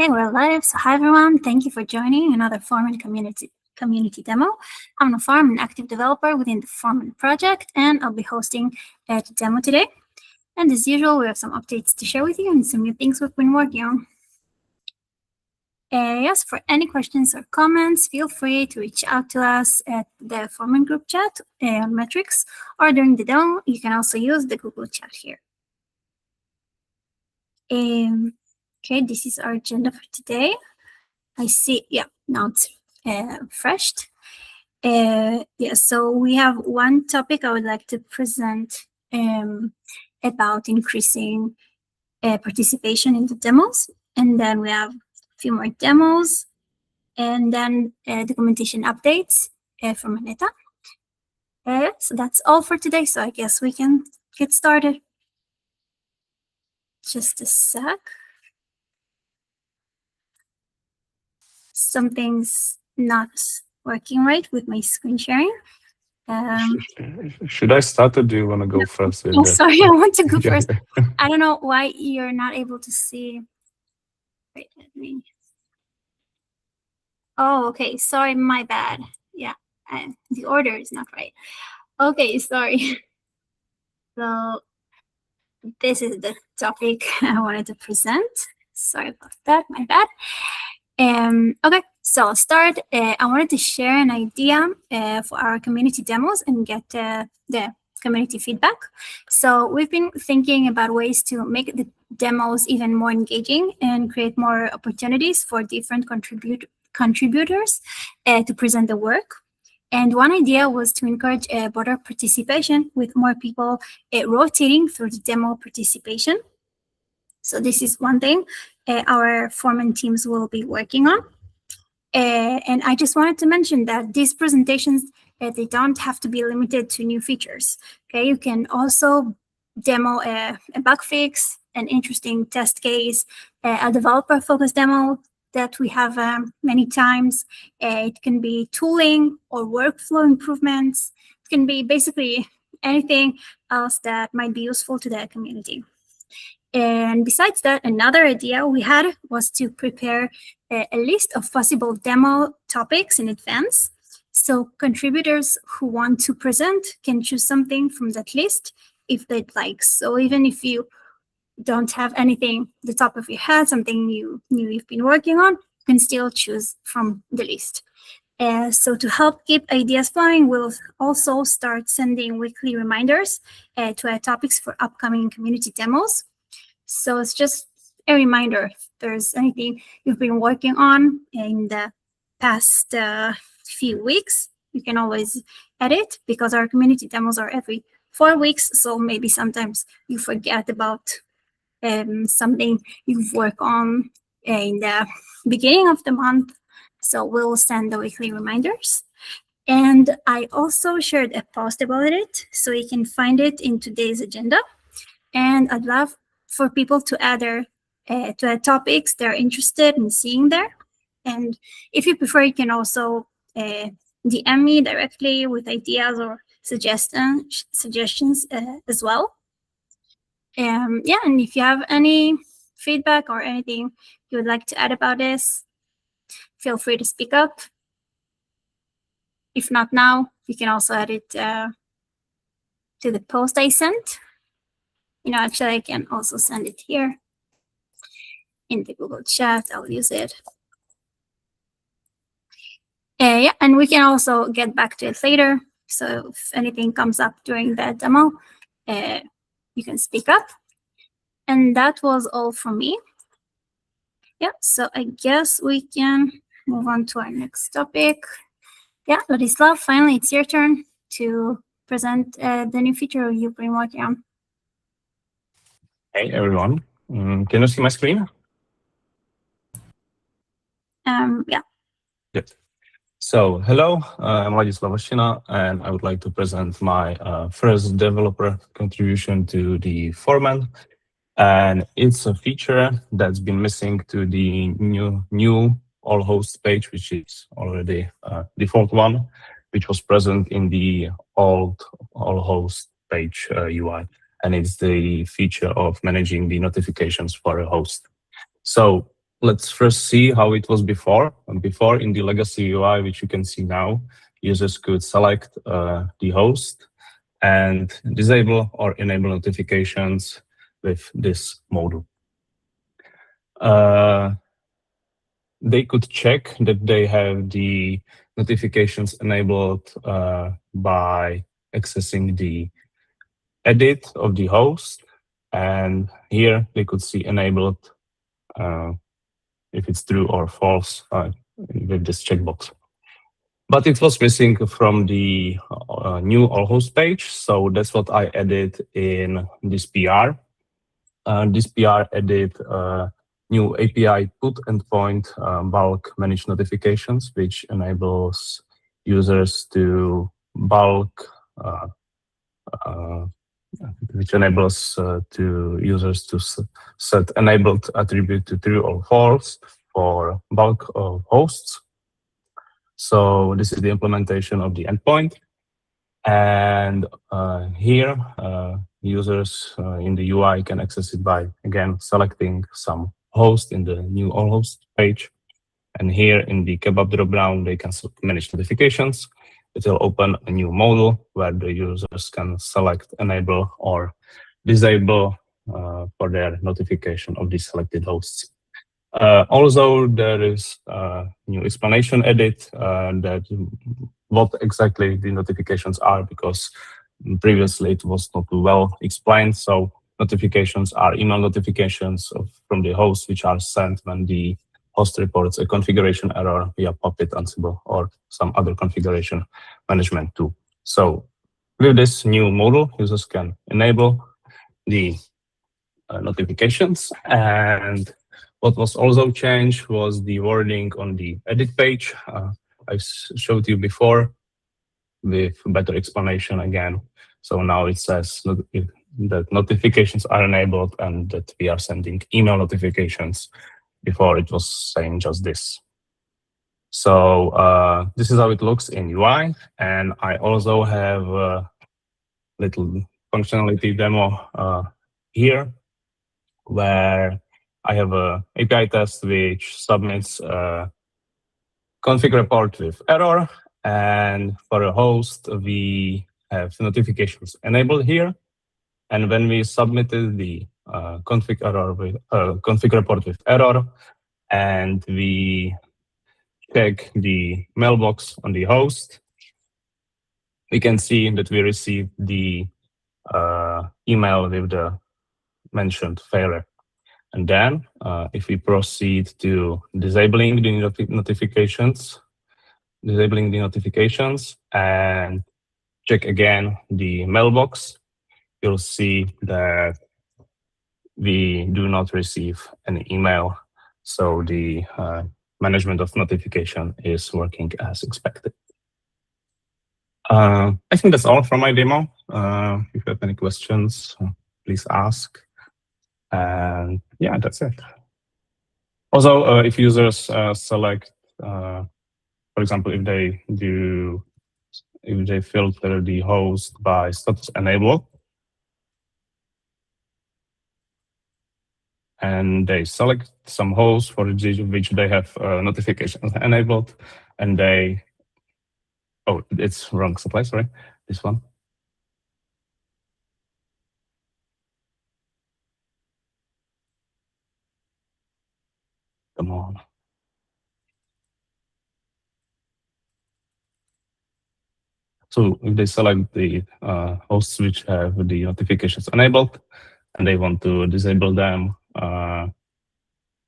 Okay, we're live. So hi everyone. Thank you for joining another Foreman community demo. I'm Nafar, I'm an active developer within the Foreman project, and I'll be hosting the demo today. And as usual, we have some updates to share with you and some new things we've been working on. Yes, for any questions or comments, feel free to reach out to us at the Foreman group chat on Metrics, or during the demo, you can also use the Google chat here. Okay, this is our agenda for today. I see, yeah, now it's refreshed. Yeah, so we have one topic I would like to present about increasing participation in the demos. And then we have a few more demos, and then documentation updates from Aneta. So that's all for today. So I guess we can get started. Just a sec. Something's not working right with my screen sharing. Should I start or do you want to go first? Oh, sorry, I want to go first. I don't know why you're not able to see. Wait, let me. Oh, okay. Sorry, my bad. Yeah, the order is not right. Okay, sorry. So this is the topic I wanted to present. Sorry about that, my bad. Okay, so I'll start. I wanted to share an idea for our community demos and get the community feedback. So we've been thinking about ways to make the demos even more engaging and create more opportunities for different contributors to present the work. And one idea was to encourage broader participation with more people rotating through the demo participation. So this is one thing our Foreman teams will be working on. And I just wanted to mention that these presentations, they don't have to be limited to new features. Okay, you can also demo a bug fix, an interesting test case, a developer-focused demo that we have many times. It can be tooling or workflow improvements. It can be basically anything else that might be useful to the community. And besides that, another idea we had was to prepare a list of possible demo topics in advance. So contributors who want to present can choose something from that list if they'd like. So even if you don't have anything at the top of your head, something you've been working on, you can still choose from the list. So to help keep ideas flowing, we'll also start sending weekly reminders to add topics for upcoming community demos. So it's just a reminder if there's anything you've been working on in the past few weeks, you can always add it because our community demos are every 4 weeks. So maybe sometimes you forget about something you've worked on in the beginning of the month. So we'll send the weekly reminders. And I also shared a post about it, so you can find it in today's agenda. And I'd love for people to add topics they're interested in seeing there. And if you prefer, you can also DM me directly with ideas or suggestions as well. Yeah, and if you have any feedback or anything you would like to add about this, feel free to speak up. If not now, you can also add it to the post I sent. Actually, I can also send it here in the Google chat. I'll use it. Yeah, and we can also get back to it later. So if anything comes up during the demo, you can speak up. And that was all from me. Yeah, so I guess we can move on to our next topic. Yeah, Ladislav, finally, it's your turn to present the new feature you've been working on. Hey, everyone. Can you see my screen? Yeah. Good. So, hello, I'm Ladislav and I would like to present my first developer contribution to the Foreman. And it's a feature that's been missing to the new all hosts page, which is already default one, which was present in the old all host page UI. And it's the feature of managing the notifications for a host. So let's first see how it was before. Before, in the legacy UI, which you can see now, users could select the host and disable or enable notifications with this modal. They could check that they have the notifications enabled by accessing the edit of the host. And here they could see enabled if it's true or false with this checkbox. But it was missing from the new all host page. So that's what I added in this PR. This PR added new API put endpoint bulk manage notifications, which enables users to bulk users to set enabled attribute to true or false for bulk of hosts. So this is the implementation of the endpoint. And here, users in the UI can access it by, again, selecting some host in the new all host page. And here in the kebab dropdown, they can manage notifications. It will open a new modal where the users can select enable or disable for their notification of the selected hosts. Also, there is a new explanation edit that what exactly the notifications are, because previously it was not well explained. So notifications are email notifications from the host, which are sent when the host reports a configuration error via Puppet, Ansible, or some other configuration management tool. So with this new model, users can enable the notifications. And what was also changed was the wording on the edit page. I showed you before with better explanation again. So now it says that notifications are enabled and that we are sending email notifications. Before it was saying just this. So this is how it looks in UI. And I also have a little functionality demo here, where I have a API test which submits a config report with error. And for a host, we have notifications enabled here. And when we submitted the config report with error, and we check the mailbox on the host, we can see that we received the email with the mentioned failure. And then if we proceed to disabling the notifications and check again the mailbox, you'll see that we do not receive an email. So the management of notification is working as expected. I think that's all from my demo. If you have any questions, please ask. And yeah, that's it. Also, if users select, for example, if they filter the host by status enabled, and they select some hosts for which they have notifications enabled, and they, oh, it's wrong supply, sorry, this one. Come on. So if they select the hosts which have the notifications enabled and they want to disable them,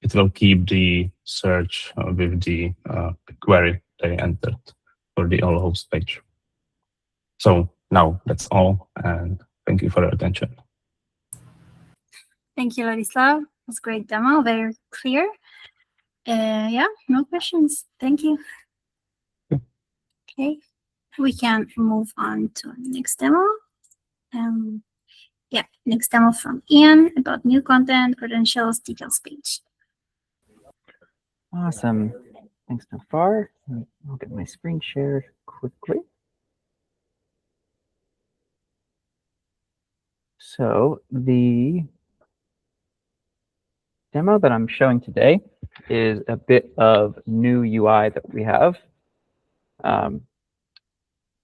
it will keep the search with the query they entered for the all host page. So now that's all, and thank you for your attention. Thank you, Ladislav. It was a great demo, very clear. Yeah, no questions. Thank you. Okay, we can move on to the next demo. Yeah, next demo from Ian about new content, credentials, details page. Awesome. Thanks, Nafar. I'll get my screen shared quickly. So the demo that I'm showing today is a bit of new UI that we have.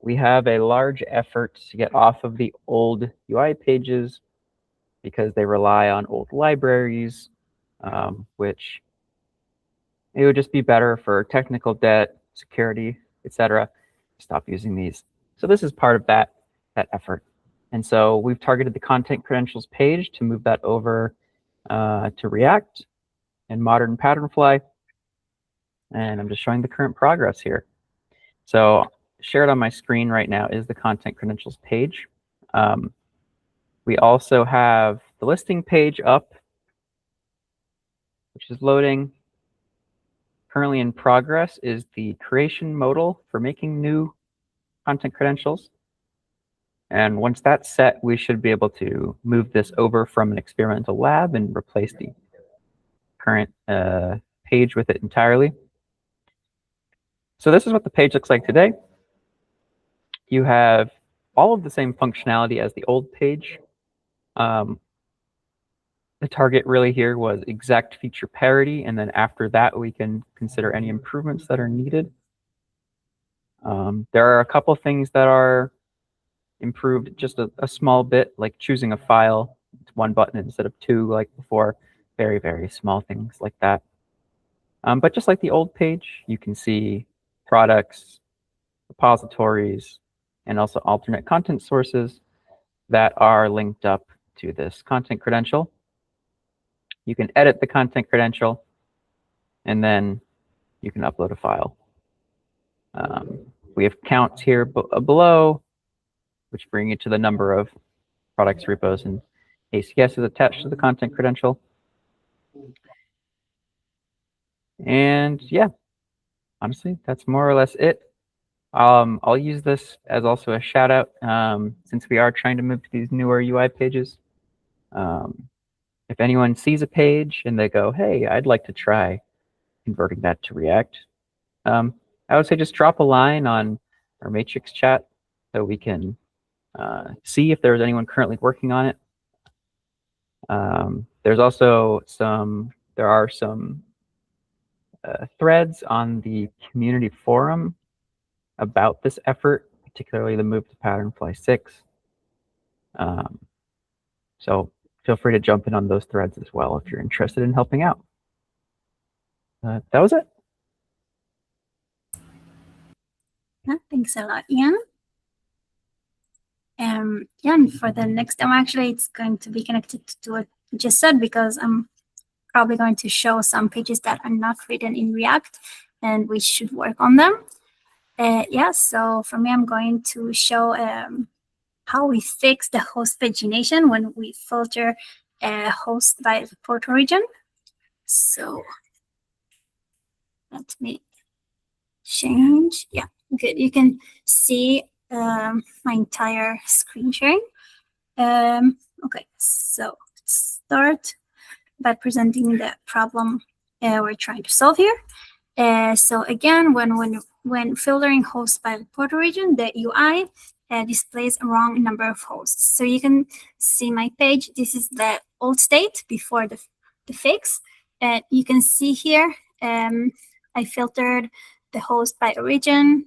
We have a large effort to get off of the old UI pages because they rely on old libraries, which it would just be better for technical debt, security, etc. Stop using these. So this is part of that effort. And so we've targeted the content credentials page to move that over to React and modern Patternfly. And I'm just showing the current progress here. So shared on my screen right now is the content credentials page. We also have the listing page up, which is loading. Currently in progress is the creation modal for making new content credentials. And once that's set, we should be able to move this over from an experimental lab and replace the current page with it entirely. So this is what the page looks like today. You have all of the same functionality as the old page. The target really here was exact feature parity, and then after that, we can consider any improvements that are needed. There are a couple things that are improved just a small bit, like choosing a file. It's one button instead of two like before. Very, very small things like that. But just like the old page, you can see products, repositories, and also alternate content sources that are linked up to this content credential. You can edit the content credential, and then you can upload a file. We have counts here below, which bring you to the number of products, repos, and ACS is attached to the content credential. And yeah, honestly, that's more or less it. I'll use this as also a shout out since we are trying to move to these newer UI pages. If anyone sees a page and they go, hey, I'd like to try converting that to React, I would say just drop a line on our matrix chat so we can see if there's anyone currently working on it. There's also there are some threads on the community forum about this effort, particularly the move to Patternfly 6. So feel free to jump in on those threads as well if you're interested in helping out. That was it. Thanks a lot, Ian. Yeah, and for the next demo, actually, it's going to be connected to what you just said, because I'm probably going to show some pages that are not written in React, and we should work on them. Yeah, so for me, I'm going to show how we fix the host pagination when we filter a host by the port origin. So let me change. Yeah, good. You can see my entire screen sharing. Okay, so let's start by presenting the problem we're trying to solve here. So again, when filtering hosts by the port origin, the UI displays a wrong number of hosts. So you can see my page. This is the old state before the fix. You can see here, I filtered the host by origin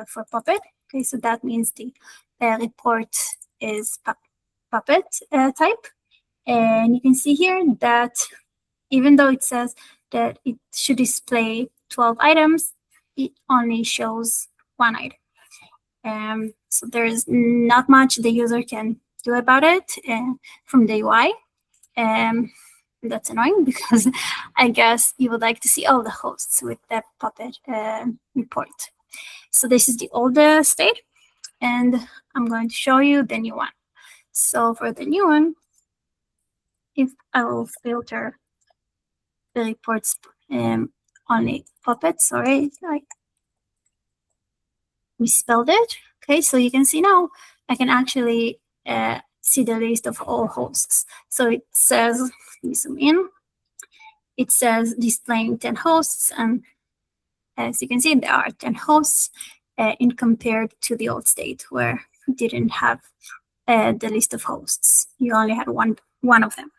for Puppet. Okay, so that means the report is Puppet type. And you can see here that even though it says that it should display 12 items, it only shows one item. So there's not much the user can do about it from the UI. That's annoying because I guess you would like to see all the hosts with the Puppet report. So this is the old state, and I'm going to show you the new one. So for the new one, if I will filter the reports only Puppet, sorry, I misspelled it. Okay, so you can see now I can actually see the list of all hosts. So it says, let me zoom in, it says displaying 10 hosts, and as you can see, there are 10 hosts in compared to the old state where we didn't have the list of hosts. You only had one of them.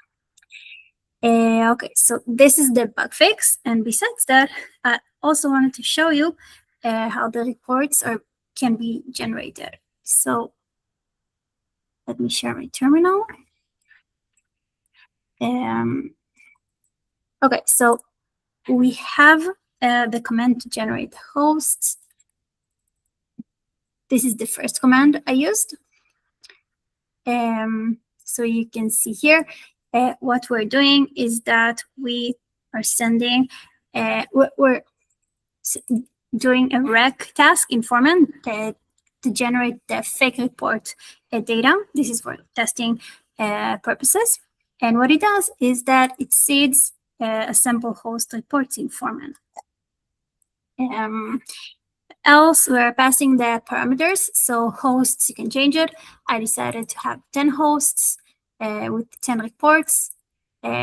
Okay, so this is the bug fix. And besides that, I also wanted to show you how the reports can be generated. So let me share my terminal. Okay, so we have the command to generate hosts. This is the first command I used. So you can see here, what we're doing is that we are sending, we're doing a rec task in Foreman to generate the fake report data. This is for testing purposes. And what it does is that it seeds a sample host reports in Foreman. Else, we're passing the parameters. So hosts, you can change it. I decided to have 10 hosts with 10 reports.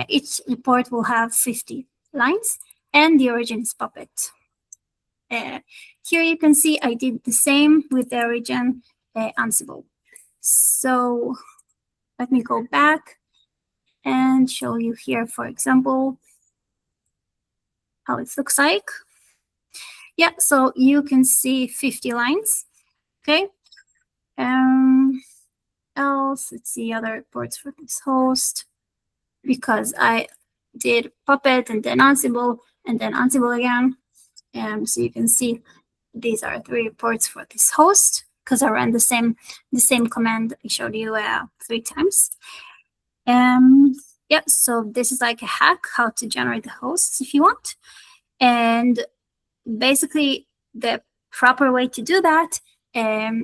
Each report will have 50 lines, and the origin is Puppet. Here you can see I did the same with the origin Ansible. So let me go back and show you here, for example, how it looks like. Yeah, so you can see 50 lines. Okay. Else, let's see other reports for this host, because I did Puppet and then Ansible again. So you can see these are 3 reports for this host, because I ran the same command I showed you 3 times. Yeah, so this is like a hack how to generate the hosts if you want. And basically, the proper way to do that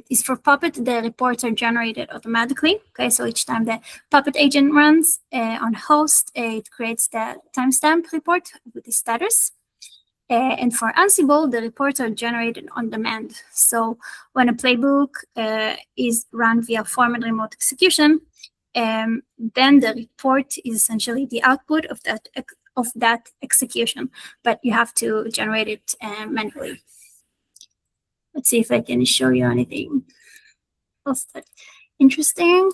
is for Puppet, the reports are generated automatically. Okay, so each time the Puppet agent runs on host, it creates the timestamp report with the status. And for Ansible, the reports are generated on demand. So when a playbook is run via Foreman remote execution, then the report is essentially the output of that execution, but you have to generate it manually. Let's see if I can show you anything else that's interesting.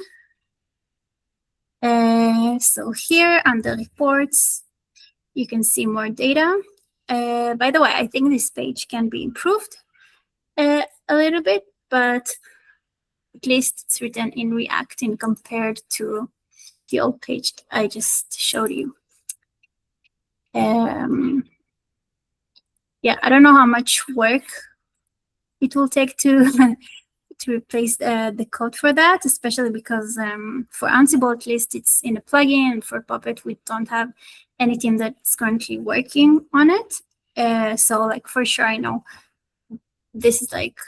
So here under reports, you can see more data. By the way, I think this page can be improved a little bit, but at least it's written in React and compared to the old page I just showed you. Yeah, I don't know how much work it will take to to replace the code for that, especially because for Ansible, at least it's in a plugin, and for Puppet, we don't have any team that's currently working on it. So like for sure, I know this is like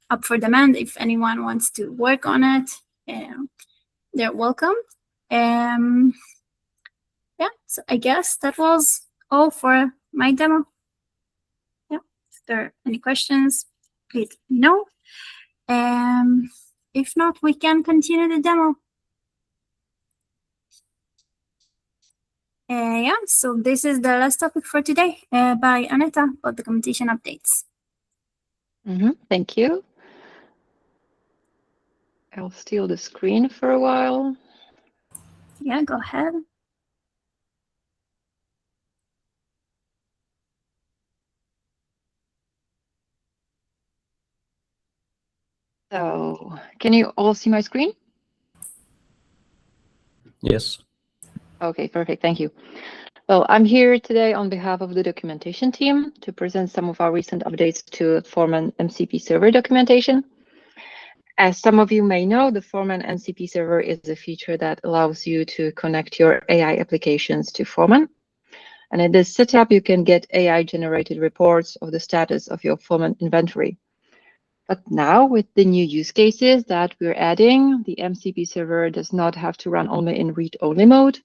up for demand. If anyone wants to work on it, they're welcome. Yeah, so I guess that was all for my demo. Yeah, if there are any questions, please let me know. If not, we can continue the demo. Yeah, so this is the last topic for today by Aneta about the documentation updates. Thank you. I'll steal the screen for a while. Yeah, go ahead. So, can you all see my screen? Yes. Okay, perfect. Thank you. Well, I'm here today on behalf of the documentation team to present some of our recent updates to Foreman MCP server documentation. As some of you may know, the Foreman MCP server is a feature that allows you to connect your AI applications to Foreman. And in this setup, you can get AI-generated reports of the status of your Foreman inventory. But now, with the new use cases that we're adding, the MCP server does not have to run only in read-only mode.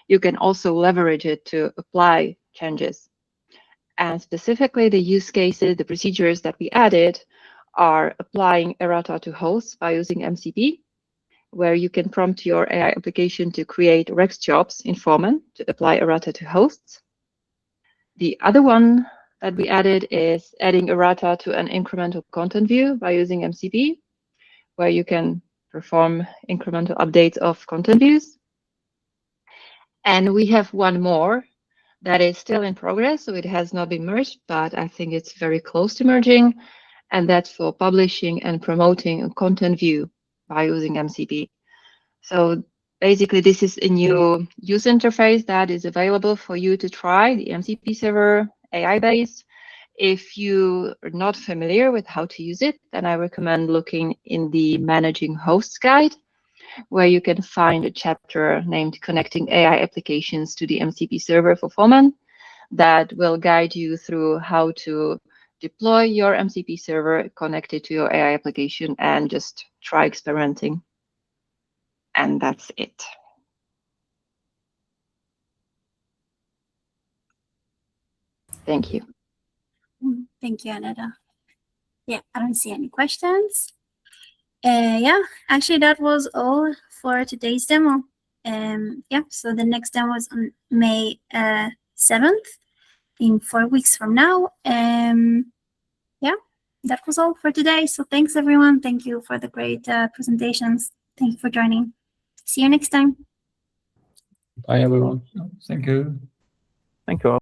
You can also leverage it to apply changes. And specifically, the use cases, the procedures that we added are applying errata to hosts by using MCP, where you can prompt your AI application to create Rex jobs in Foreman to apply errata to hosts. The other one that we added is adding errata to an incremental content view by using MCP, where you can perform incremental updates of content views. And we have one more that is still in progress, so it has not been merged, but I think it's very close to merging, and that's for publishing and promoting a content view by using MCP. So basically, this is a new user interface that is available for you to try, the MCP server AI-based. If you are not familiar with how to use it, then I recommend looking in the Managing Hosts guide, where you can find a chapter named Connecting AI Applications to the MCP Server for Foreman that will guide you through how to deploy your MCP server connected to your AI application and just try experimenting. And that's it. Thank you. Thank you, Aneta. Yeah, I don't see any questions. Yeah, actually that was all for today's demo. Yeah, so the next demo is on May 7th, in 4 weeks from now. Yeah, that was all for today. So thanks everyone. Thank you for the great presentations. Thank you for joining. See you next time. Bye, everyone. Thank you. Thank you all.